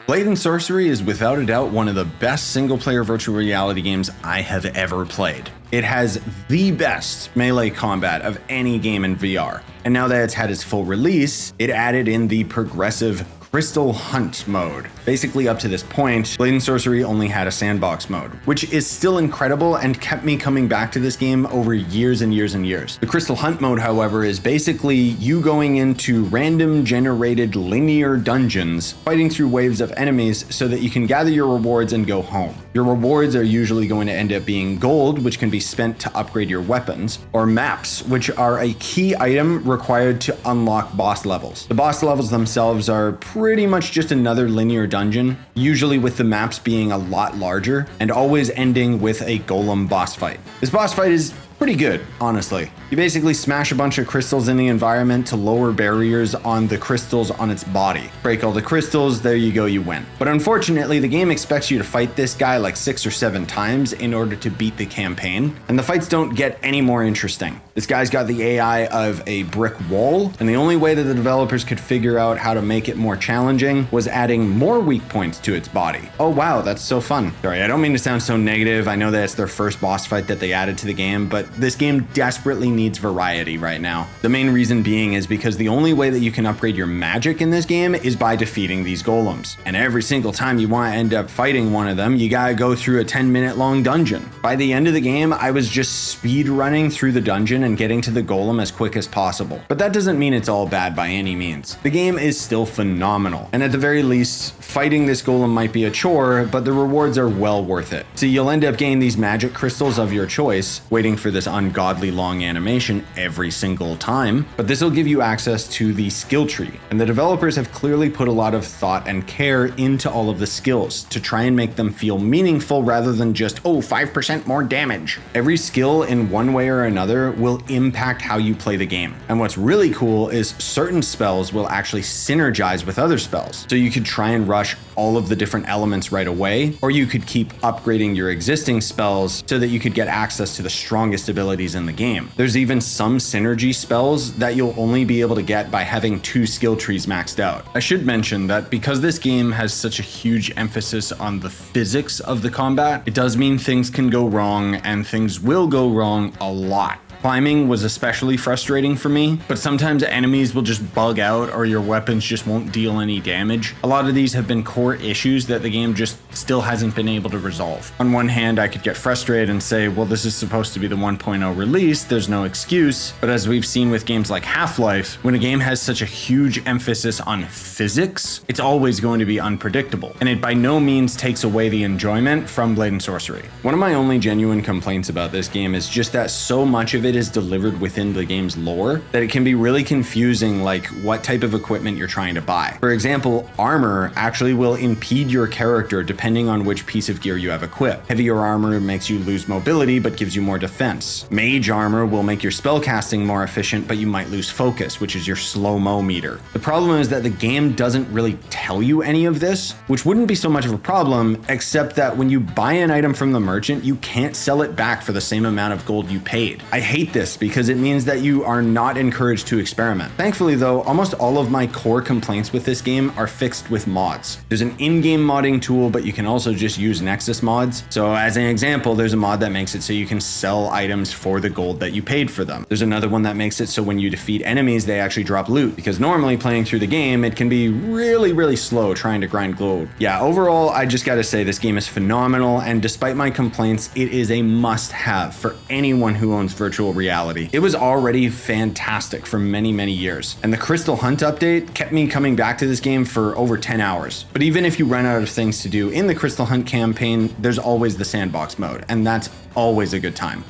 Blade and Sorcery is without a doubt one of the best single-player virtual reality games I have ever played. It has the best melee combat of any game in VR. And now that it's had its full release, it added in the progressive Crystal Hunt mode. Basically, up to this point, Blade and Sorcery only had a sandbox mode, which is still incredible and kept me coming back to this game over years and years and years. The Crystal Hunt mode, however, is basically you going into random generated linear dungeons, fighting through waves of enemies so that you can gather your rewards and go home. Your rewards are usually going to end up being gold, which can be spent to upgrade your weapons, or maps, which are a key item required to unlock boss levels. The boss levels themselves are pretty much just another linear dungeon, usually with the maps being a lot larger and always ending with a golem boss fight. This boss fight is pretty good, honestly. You basically smash a bunch of crystals in the environment to lower barriers on the crystals on its body. Break all the crystals, there you go, you win. But unfortunately, the game expects you to fight this guy like 6 or 7 times in order to beat the campaign, and the fights don't get any more interesting. This guy's got the AI of a brick wall, and the only way that the developers could figure out how to make it more challenging was adding more weak points to its body. Oh wow, that's so fun. Sorry, I don't mean to sound so negative. I know that it's their first boss fight that they added to the game, but this game desperately needs variety right now. The main reason being is because the only way that you can upgrade your magic in this game is by defeating these golems. And every single time you want to end up fighting one of them, you gotta go through a 10-minute long dungeon. By the end of the game, I was just speed running through the dungeon and getting to the golem as quick as possible. But that doesn't mean it's all bad by any means. The game is still phenomenal. And at the very least, fighting this golem might be a chore, but the rewards are well worth it. So you'll end up getting these magic crystals of your choice, waiting for this ungodly long animation every single time, but this will give you access to the skill tree. And the developers have clearly put a lot of thought and care into all of the skills to try and make them feel meaningful rather than just, oh, 5% more damage. Every skill in one way or another will impact how you play the game. And what's really cool is certain spells will actually synergize with other spells. So you could try and rush all of the different elements right away, or you could keep upgrading your existing spells so that you could get access to the strongest abilities in the game. There's even some synergy spells that you'll only be able to get by having 2 skill trees maxed out. I should mention that because this game has such a huge emphasis on the physics of the combat, it does mean things can go wrong, and things will go wrong a lot. Climbing was especially frustrating for me, but sometimes enemies will just bug out or your weapons just won't deal any damage. A lot of these have been core issues that the game just still hasn't been able to resolve. On one hand, I could get frustrated and say, well, this is supposed to be the 1.0 release, there's no excuse. But as we've seen with games like Half-Life, when a game has such a huge emphasis on physics, it's always going to be unpredictable. And it by no means takes away the enjoyment from Blade and Sorcery. One of my only genuine complaints about this game is just that so much of it is delivered within the game's lore that it can be really confusing, like what type of equipment you're trying to buy. For example, armor actually will impede your character depending on which piece of gear you have equipped. Heavier armor makes you lose mobility but gives you more defense. Mage armor will make your spellcasting more efficient, but you might lose focus, which is your slow-mo meter. The problem is that the game doesn't really tell you any of this, which wouldn't be so much of a problem, except that when you buy an item from the merchant, you can't sell it back for the same amount of gold you paid. I hate this because it means that you are not encouraged to experiment. Thankfully though, almost all of my core complaints with this game are fixed with mods. There's an in-game modding tool, but you can also just use Nexus mods. So as an example, there's a mod that makes it so you can sell items for the gold that you paid for them. There's another one that makes it so when you defeat enemies, they actually drop loot, because normally playing through the game, it can be really slow trying to grind gold. Yeah, overall, I just gotta say this game is phenomenal, and despite my complaints, it is a must-have for anyone who owns virtual reality. It was already fantastic for many years, and the Crystal Hunt update kept me coming back to this game for over 10 hours. But even if you run out of things to do in the Crystal Hunt campaign, there's always the sandbox mode, and that's always a good time.